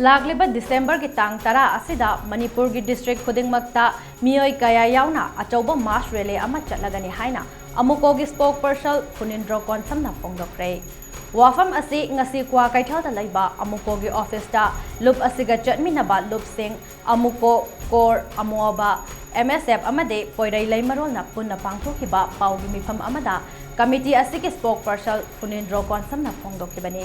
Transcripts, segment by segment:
Lakliba December ki tang tara asida Manipur ki district khudingmakta miyoi kaya yauna achauba mass rally ama chatlagani haina Amuco ki spokesperson Phongdokhre Phongdokhre Wafam asi ngasi KWAKEITHELDA LEIBA Amuco ki office ta SIGA CHATMINABA LUPSING Amuco core AMOWVA MSF AMADI POREI LEIMAROL na PUNNA PANGTHOKHIBA paugi mifam amada committee asi ki spokesperson Phongdokhibani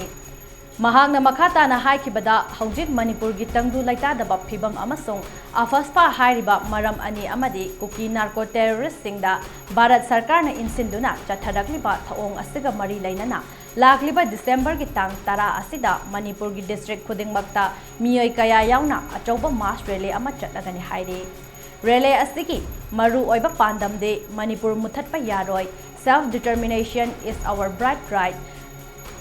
Mahakna makata na HAIKHIBNI hojik Manipur gi tangdu laitadaba phibam amasung afaspa hairiba maram ani amadi kuki narco terrorist singda Bharat Sarkar na insinduna chathadakliba thaong asiga mari lainana Lakliba December gi tang tara asida Manipur gi district khudingmakta miyoi kaya yauna achauba mass rally ama chatlagani hairi rally asigi maru oiba pandam de Manipur muthatpa yaroi self determination is our birthright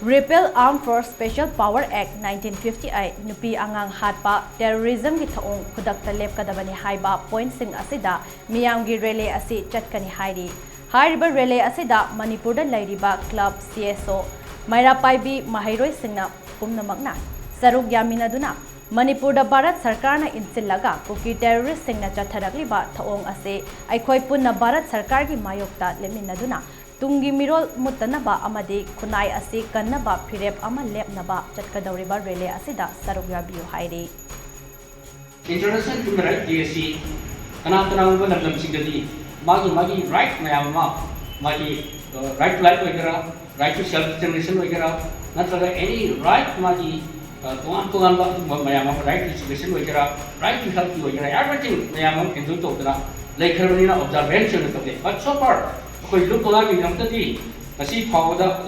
Repeal Armed Force Special Power Act 1958 nupi angang hatpa terrorism gi thaong khudakta lepkadabani haiba point sing asida miyam gi rally asi chatkani hairi hairiba rally asida Manipur da leiriba club CSO Maira Paibi Mahairoi singna pumnamakna saruk yaminaduna Manipur da Bharat Sarkar na insillaga kuki terrorist singna chathadakliba thaong ase aikhoi punna Bharat Sarkar gi mayokta leminaduna Tungi mirol mutanaba amadi kunai asi kannaba phirep ama lepnaba chatkadauriba rally asida sarugya biu hairi International human rights DSC kanatana uba LUPSING gadi magi right mayama magi right to life wagera right to self determination wagera natraga any right magi tuan ba mayama right to education wagera right to health wagera everything mayama hindu to dana lekharbanina observation to but so far Koi look along in Namtadi, a sea powder.